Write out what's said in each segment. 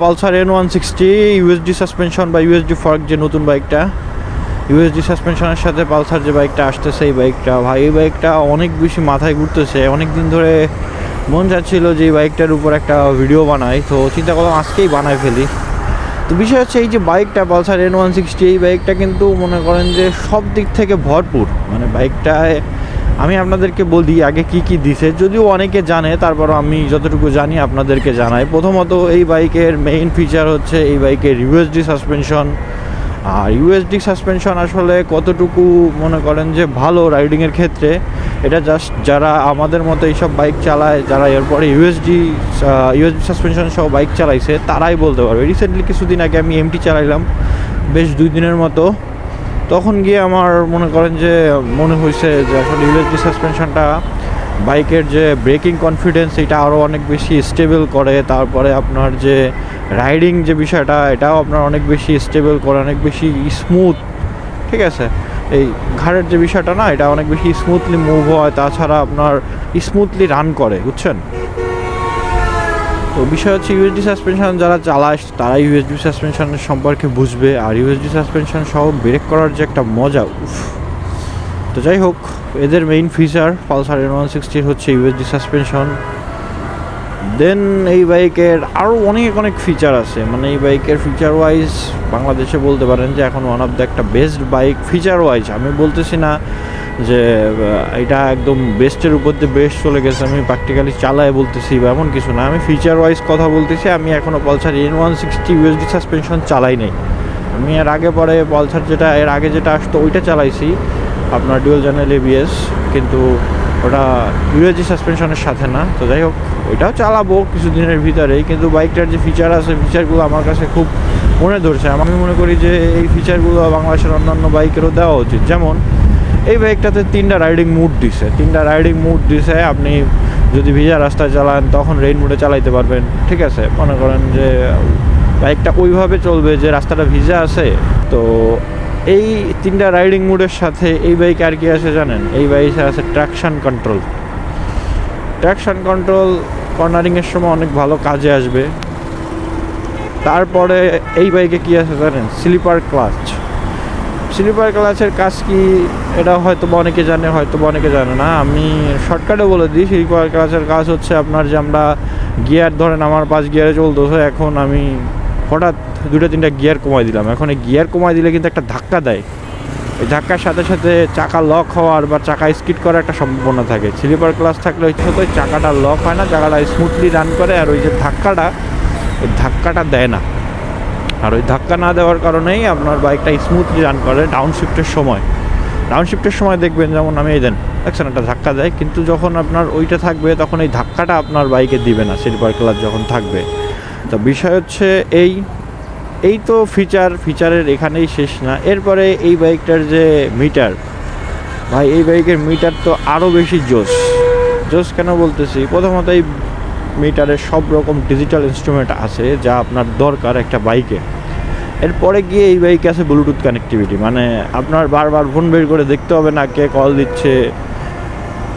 Pulsar N160 USD suspension বা USD fork যে নতুন বাইকটা, ইউএসডি সাসপেনশনের সাথে পালসার যে বাইকটা আসতেছে, এই বাইকটা ভাই, এই বাইকটা অনেক বেশি মাথায় ঘুরতেছে। অনেক দিন ধরে মন চাচ্ছিল যে এই বাইকটার উপর একটা ভিডিও বানাই, তো চিন্তা করলাম আজকেই বানাই ফেলি। তো বিষয় হচ্ছে এই যে বাইকটা পালসার N160, এই বাইকটা কিন্তু মনে করেন যে সব দিক থেকে ভরপুর। মানে বাইকটায় আমি আপনাদেরকে বলি আগে কি কি দিছে, যদিও অনেকে জানে, তারপরও আমি যতটুকু জানি আপনাদেরকে জানাই। প্রথমত এই বাইকের মেইন ফিচার হচ্ছে এই বাইকের ইউএসডি সাসপেনশন। আর ইউএসডি সাসপেনশন আসলে কতটুকু মনে করেন যে ভালো রাইডিংয়ের ক্ষেত্রে, এটা জাস্ট যারা আমাদের মতো এইসব বাইক চালায়, যারা এরপরে ইউএসডি সাসপেনশন সহ বাইক চালাইছে, তারাই বলতে পারবে। রিসেন্টলি কিছুদিন আগে আমি এমটি চালাইলাম বেশ 2 দিনের মতো। তখন গিয়ে আমার মনে করেন যে মনে হয়েছে যে আসলে ইউএসডি সাসপেনশনটা বাইকের যে ব্রেকিং কনফিডেন্স, এটা আরও অনেক বেশি স্টেবল করে। তারপরে আপনার যে রাইডিং যে বিষয়টা, এটাও আপনার অনেক বেশি স্টেবল করে, অনেক বেশি স্মুথ। ঠিক আছে, এই ঘাড়ের যে বিষয়টা না, এটা অনেক বেশি স্মুথলি মুভ হয়, তাছাড়া আপনার স্মুথলি রান করে, বুঝছেন। তো বিষয় হচ্ছে ইউএসডি সাসপেনশন যারা চালায় তারা ইউএসডি সাসপেনশনের সম্পর্কে বুঝবে। আর ইউএসডি সাসপেনশন সহ ব্রেক করার যে একটা মজা, উফ। তো যাই হোক, এদের মেইন ফিচার পালসার N160 হচ্ছে ইউএসডি সাসপেনশন। দেন এই বাইকের আরও অনেক ফিচার আছে। মানে এই বাইকের ফিচার ওয়াইজ বাংলাদেশে বলতে পারেন যে এখন ওয়ান অফ দ্য একটা বেস্ট বাইক ফিচার ওয়াইজ। আমি বলতেছি না যে এটা একদম বেস্টের উপর দিয়ে বেস্ট চলে গেছে, আমি প্র্যাকটিক্যালি চালায় বলতেছি বা এমন কিছু না, আমি ফিচার ওয়াইজ কথা বলতেছি। আমি এখনও পালসার N160 ইউএসডি সাসপেনশন চালাই নাই। আমি এর আগে পরে পালসার এর আগে যেটা আসতো ওইটা চালাইছি, আপনার ডুয়াল চ্যানেল ABS, কিন্তু ওটা ইউএসডি সাসপেনশনের সাথে না। তো যাই হোক, ওইটাও চালাবো কিছুদিনের ভিতরেই। কিন্তু বাইকটার যে ফিচার আছে, ফিচারগুলো আমার কাছে খুব মনে ধরছে। আমি মনে করি যে এই ফিচারগুলো বাংলাদেশের অন্যান্য বাইকেরও দেওয়া উচিত। যেমন এই বাইকটাতে 3টা রাইডিং মুড দিছে। আপনি যদি ভিজা রাস্তায় চালান তখন রেইন মুডে চালাইতে পারবেন। ঠিক আছে, মনে করেন যে বাইকটা ওইভাবে চলবে যে রাস্তাটা ভিজা আছে। তো এই 3টা রাইডিং মুডের সাথে এই বাইকে আর কি আছে জানেন? এই বাইকে আছে ট্র্যাকশন কন্ট্রোল। কর্নারিংয়ের সময় অনেক ভালো কাজে আসবে। তারপরে এই বাইকে কি আছে জানেন? স্লিপার ক্লাচের কাজ কি, এটা হয়তো বা অনেকে জানে, হয়তো বা অনেকে জানে না। আমি শর্টকাটে বলে দিই, স্লিপার ক্লাচের কাজ হচ্ছে আপনার যে আমরা গিয়ার, ধরেন আমার 5 গিয়ারে চলতেছে, এখন আমি হঠাৎ 2-3টা গিয়ার কমাই দিলাম। এখন এই গিয়ার কমাই দিলে কিন্তু একটা ধাক্কা দেয়। এই ধাক্কার সাথে সাথে চাকা লক হওয়ার বা চাকা স্কিড করার একটা সম্ভাবনা থাকে। স্লিপার ক্লাচ থাকলে ওই চাকাটা লক হয় না, চাকাটা স্মুথলি রান করে। আর ওই যে ধাক্কাটা দেয় না। আর ওই ধাক্কা না দেওয়ার কারণেই আপনার বাইকটা স্মুথলি রান করে ডাউন শিফটের সময় দেখবেন, যেমন আমি দেখছেন একটা ধাক্কা দেয়, কিন্তু যখন আপনার ওইটা থাকবে তখন এই ধাক্কাটা আপনার বাইকে দিবে না, স্লিপার ক্লাচ যখন থাকবে। তো বিষয় হচ্ছে এই তো ফিচারের এখানেই শেষ না। এরপরে এই বাইকটার যে মিটার, ভাই এই বাইকের মিটার তো আরও বেশি জোস কেন বলতেছি? প্রথমত এই মিটারে সব রকম ডিজিটাল ইনস্ট্রুমেন্ট আছে যা আপনার দরকার একটা বাইকে। এরপরে গিয়ে এই বাইকে আছে ব্লুটুথ কানেক্টিভিটি। মানে আপনার বারবার ফোন বের করে দেখতে হবে না কে কল দিচ্ছে।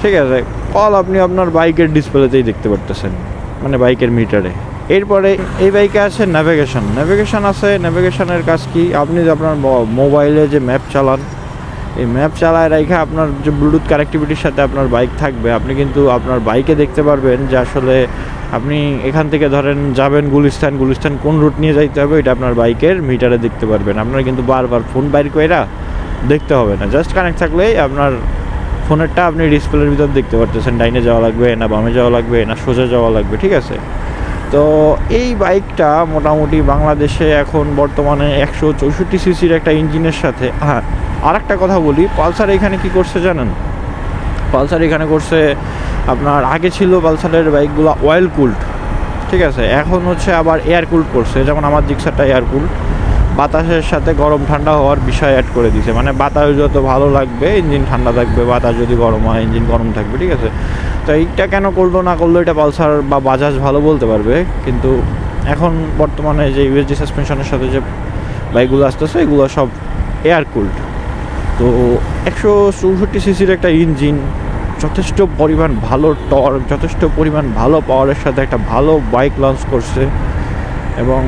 ঠিক আছে, কল আপনি আপনার বাইকের ডিসপ্লেতেই দেখতে পারতেছেন, মানে বাইকের মিটারে। এরপরে এই বাইকে আছে ন্যাভিগেশন আছে। ন্যাভিগেশনের কাজ কি? আপনি যে আপনার মোবাইলে যে ম্যাপ চালান, এই ম্যাপ চালায় রেখে আপনার যে ব্লুটুথ কানেক্টিভিটির সাথে আপনার বাইক থাকবে, আপনি কিন্তু আপনার বাইকে দেখতে পারবেন যে আসলে আপনি এখান থেকে ধরেন যাবেন গুলিস্তান কোন রুট নিয়ে যাইতে হবে, এটা আপনার বাইকের মিটারে দেখতে পারবেন। আপনার কিন্তু বারবার ফোন বাইর কইরা দেখতে হবে না, জাস্ট কানেক্ট থাকলেই আপনার ফোনেরটা আপনি ডিসপ্লের ভিতর দেখতে পারতেছেন, ডাইনে যাওয়া লাগবে না বামে যাওয়া লাগবে না সোজা যাওয়া লাগবে। ঠিক আছে, তো এই বাইকটা মোটামুটি বাংলাদেশে এখন বর্তমানে 164 সিসির একটা ইঞ্জিনের সাথে। হ্যাঁ, আর একটা কথা বলি, পালসার এখানে কি করছে জানেন? পালসার এখানে করছে আপনার, আগে ছিল পালসারের বাইকগুলো অয়েল কুলড। ঠিক আছে, এখন হচ্ছে আবার এয়ার কুলড করছে। যেমন আমার জিক্সারটা এয়ার কুলড, বাতাসের সাথে গরম ঠান্ডা হওয়ার বিষয় অ্যাড করে দিছে। মানে বাতাস যত ভালো লাগবে ইঞ্জিন ঠান্ডা থাকবে, বাতাস যদি গরম হয় ইঞ্জিন গরম থাকবে। ঠিক আছে, তো এইটা কেন করলো না করলো এটা পালসার বা বাজাজ ভালো বলতে পারবে। কিন্তু এখন বর্তমানে যে ইউএসডি সাসপেনশনের সাথে যে বাইকগুলো আসতেছে এগুলো সব এয়ার কুলড। তো 164 সিসির একটা ইঞ্জিন, যথেষ্ট পরিমাণ ভালো টর্ক, যথেষ্ট পরিমাণ ভালো পাওয়ারের সাথে একটা ভালো বাইক লঞ্চ করছে। এবং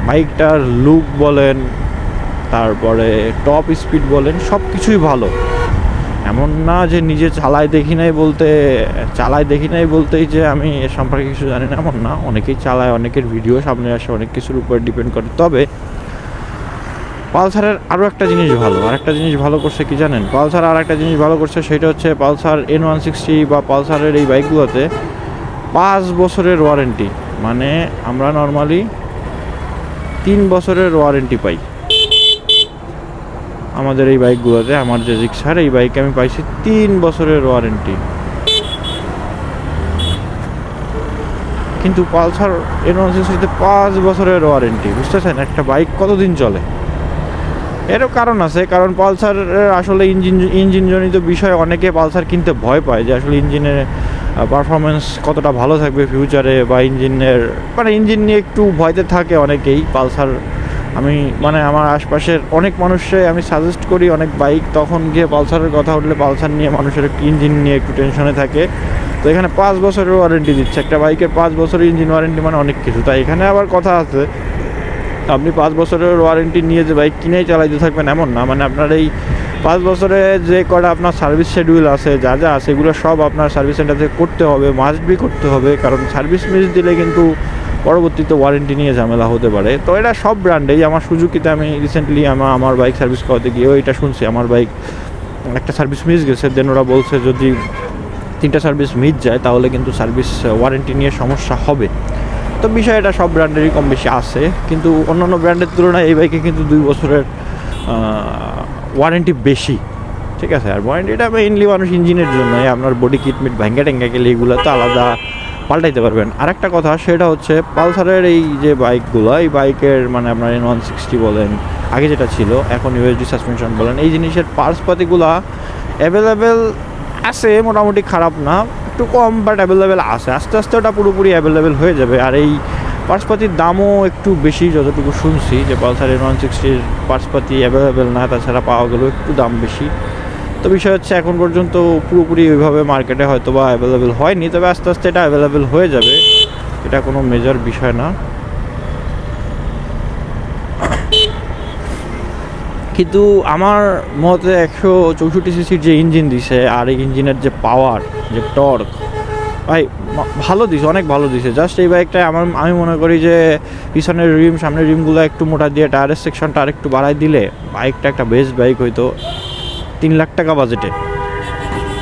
বাইকটার লুক বলেন, তারপরে টপ স্পিড বলেন, সব কিছুই ভালো। এমন না যে নিজে চালায় দেখি নাই বলতেই যে আমি এ সম্পর্কে কিছু জানি না, এমন না। অনেকেই চালায়, অনেকের ভিডিও সামনে আসে, অনেক কিছুর উপর ডিপেন্ড করে। তবে পালসারের আরও একটা জিনিস ভালো করছে কি জানেন? পালসার আর একটা জিনিস ভালো করছে, সেটা হচ্ছে পালসার N160 বা পালসারের এই বাইকগুলোতে 5 বছরের ওয়ারেন্টি। মানে আমরা নর্মালি 3 বছরের ওয়ারেন্টি পাই আমাদের এই বাইকগুলোতে। আমার যে জিক্সার, এই বাইকে আমি পাইছি 3 বছরের ওয়ারেন্টি। কিন্তু পালসার N160-তে 5 বছরের ওয়ারেন্টি। বুঝতেছেন একটা বাইক কতদিন চলে? এরও কারণ আছে, কারণ পালসারের আসলে ইঞ্জিনজনিত বিষয়ে অনেকে পালসার কিনতে ভয় পায়, যে আসলে ইঞ্জিনের পারফরমেন্স কতটা ভালো থাকবে ফিউচারে, বা ইঞ্জিন নিয়ে একটু ভয়তে থাকে অনেকেই। পালসার আমি আমার আশপাশের অনেক মানুষকে আমি সাজেস্ট করি অনেক বাইক, তখন গিয়ে পালসারের কথা উঠলে পালসার নিয়ে মানুষের একটু ইঞ্জিন নিয়ে একটু টেনশনে থাকে। তো এখানে 5 বছরের ওয়ারেন্টি দিচ্ছে একটা বাইকের। 5 বছরের ইঞ্জিন ওয়ারেন্টি মানে অনেক কিছু। তাই এখানে আবার কথা আছে, আপনি 5 বছরের ওয়ারেন্টি নিয়ে যে বাইক কিনেই চালাইতে থাকবেন এমন না। আপনার এই 5 বছরে যে কটা আপনার সার্ভিস শিডিউল আছে, যা আছে, এগুলো সব আপনার সার্ভিস সেন্টার থেকে করতে হবে, মাস্ট বি করতে হবে। কারণ সার্ভিস মিস দিলে কিন্তু পরবর্তীতে ওয়ারেন্টি নিয়ে ঝামেলা হতে পারে। তো এটা সব ব্র্যান্ডেই। আমার সুজুকিতে আমি রিসেন্টলি আমার বাইক সার্ভিস করাতে গিয়েও এটা শুনছি, আমার বাইক একটা সার্ভিস মিস গেছে। দেন ওরা বলছে যদি 3টা সার্ভিস মিস যায় তাহলে কিন্তু সার্ভিস ওয়ারেন্টি নিয়ে সমস্যা হবে। তো বিষয়টা সব ব্র্যান্ডেরই কম বেশি আছে, কিন্তু অন্যান্য ব্র্যান্ডের তুলনায় এই বাইকে কিন্তু 2 বছরের ওয়ারেন্টি বেশি। ঠিক আছে, আর ওয়ারেন্টিটা মেইনলি মানুষ ইঞ্জিনের জন্য। আপনার বডি কিটমিট ভেঙে টেঙ্গে গেলে এগুলো তো আলাদা পাল্টাইতে পারবেন। আরেকটা কথা, সেটা হচ্ছে পালসারের এই যে বাইকগুলো, এই বাইকের আপনার N160 বলেন, আগে যেটা ছিল, এখন USD সাসপেনশন বলেন, এই জিনিসের পার্টসপাতিগুলো অ্যাভেলেবেল আছে, মোটামুটি খারাপ না, একটু কম, বাট অ্যাভেলেবেল আছে। আস্তে আস্তে ওটা পুরোপুরি অ্যাভেলেবেল হয়ে যাবে। আর এই পার্টসপাতির দামও একটু বেশি, যতটুকু শুনছি যে পালসার N160-র পার্টসপাতি অ্যাভেলেবেল না, তাছাড়া পাওয়া গেলেও একটু দাম বেশি। তো বিষয় হচ্ছে এখন পর্যন্ত পুরোপুরি ওইভাবে মার্কেটে হয়তো বা অ্যাভেলেবেল হয়নি, তবে আস্তে আস্তে এটা অ্যাভেলেবেল হয়ে যাবে, এটা কোনো মেজর বিষয় না। কিন্তু আমার মতে 164 সিসির যে ইঞ্জিন দিছে, আর এই ইঞ্জিনের যে পাওয়ার, যে টর্ক, ভাই ভালো দিছে, অনেক ভালো দিছে। জাস্ট এই বাইকটা আমি মনে করি যে পিছনের রিম, সামনের রিমগুলো একটু মোটা দিয়ে টায়ারের সেকশনটা আর একটু বাড়াই দিলে বাইকটা একটা বেস্ট বাইক হইতো 3 লাখ টাকা বাজেটে।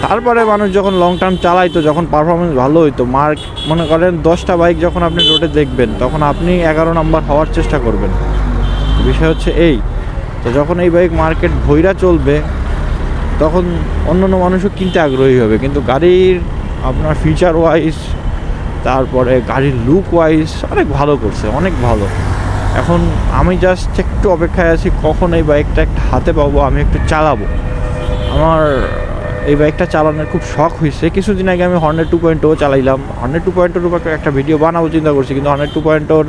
তারপরে মানুষ যখন লং টার্ম চালাইতো, যখন পারফরমেন্স ভালো হইতো, মনে করেন 10টা বাইক যখন আপনি রোডে দেখবেন, তখন আপনি 11 নাম্বার হওয়ার চেষ্টা করবেন। বিষয় হচ্ছে এই, তো যখন এই বাইক মার্কেট ভইরা চলবে, তখন অন্যান্য মানুষও কিনতে আগ্রহী হবে। কিন্তু গাড়ির আপনার ফিচার ওয়াইজ, তারপরে গাড়ির লুক ওয়াইজ অনেক ভালো করছে, অনেক ভালো। এখন আমি জাস্ট একটু অপেক্ষায় আছি কখন এই বাইকটা একটা হাতে পাবো, আমি একটু চালাবো। আমার এই বাইকটা চালানোর খুব শখ হয়েছে। কিছুদিন আগে আমি হর্নেট 2.0 চালাইলাম। হর্নেট 2.0-এর উপর একটা ভিডিও বানাবো চিন্তা করছি, কিন্তু হর্নেট 2.0-র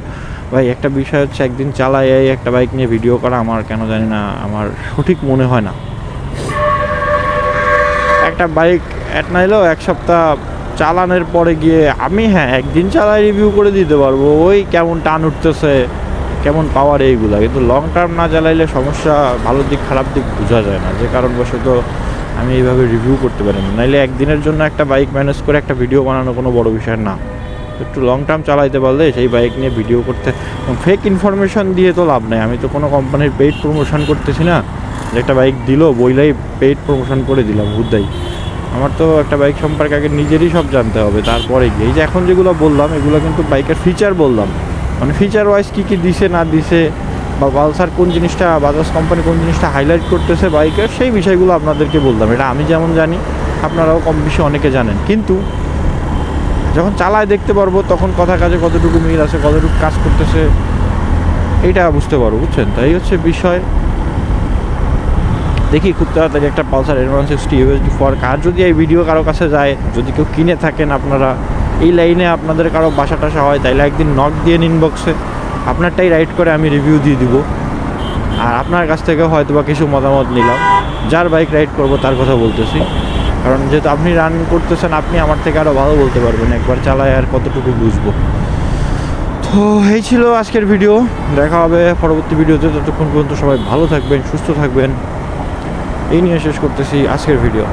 ভাই একটা বিষয় হচ্ছে, একদিন চালাই একটা বাইক নিয়ে ভিডিও করা আমার কেন জানি না আমার সঠিক মনে হয় না। একটা বাইক নাইলেও 1 সপ্তাহ চালানোর পরে গিয়ে আমি একদিন চালাই রিভিউ করে দিতে পারবো, ওই কেমন টান উঠতেছে, কেমন পাওয়ার, এইগুলা। কিন্তু লং টার্ম না চালাইলে সমস্যা, ভালো দিক খারাপ দিক বোঝা যায় না, যে কারণবশত আমি এইভাবে রিভিউ করতে পারি না। নাইলে একদিনের জন্য একটা বাইক ম্যানেজ করে একটা ভিডিও বানানো কোনো বড় বিষয় না। একটু লং টার্ম চালাইতে পারলে সেই বাইক নিয়ে ভিডিও করতে, ফেক ইনফরমেশন দিয়ে তো লাভ নেই। আমি তো কোনো কোম্পানির পেইড প্রমোশন করতেছি না, যে একটা বাইক দিল বইলাই পেইড প্রমোশন করে দিলাম হুদ্দাই। আমার তো একটা বাইক সম্পর্কে আগে নিজেরই সব জানতে হবে, তারপরে গিয়ে এই যে এখন যেগুলো বললাম, এগুলো কিন্তু বাইকের ফিচার বললাম। ফিচার ওয়াইজ কী কী দিছে না দিছে, বা পালসার কোন জিনিসটা, বাজাজ কোম্পানি কোন জিনিসটা হাইলাইট করতেছে বাইকের, সেই বিষয়গুলো আপনাদেরকে বললাম। এটা আমি যেমন জানি, আপনারাও কম বেশি অনেকে জানেন। কিন্তু যখন চালায় দেখতে পারবো, তখন কথা কাজে কতটুকু মিল আছে, কতটুকু কাজ করতেছে, এইটা বুঝতে পারবো, বুঝছেন? তাই হচ্ছে বিষয়। দেখি খুব তাড়াতাড়ি একটা পালসার N160 USD ফর্ক। আর যদি এই ভিডিও কারো কাছে যায়, যদি কেউ কিনে থাকেন, আপনারা এই লাইনে আপনাদের কারো বাসা টাসা হয়, তাইলে একদিন নক দিয়ে ইনবক্সে আপনারটাই রাইড করে আমি রিভিউ দিয়ে দিব। আর আপনার কাছ থেকে হয়তো বা কিছু মতামত নিলাম, যার বাইক রাইড করব তার কথা বলতেছি। কারণ যেহেতু আপনি রান করতেছেন, আপনি আমার থেকে আরও ভালো বলতে পারবেন, একবার চালায় আর কতটুকু বুঝবো। তো তো এই ছিল আজকের ভিডিও, দেখা হবে পরবর্তী ভিডিওতে। ততক্ষণ পর্যন্ত সবাই ভালো থাকবেন, সুস্থ থাকবেন, এই নিয়ে শেষ করতেছি আজকের ভিডিও।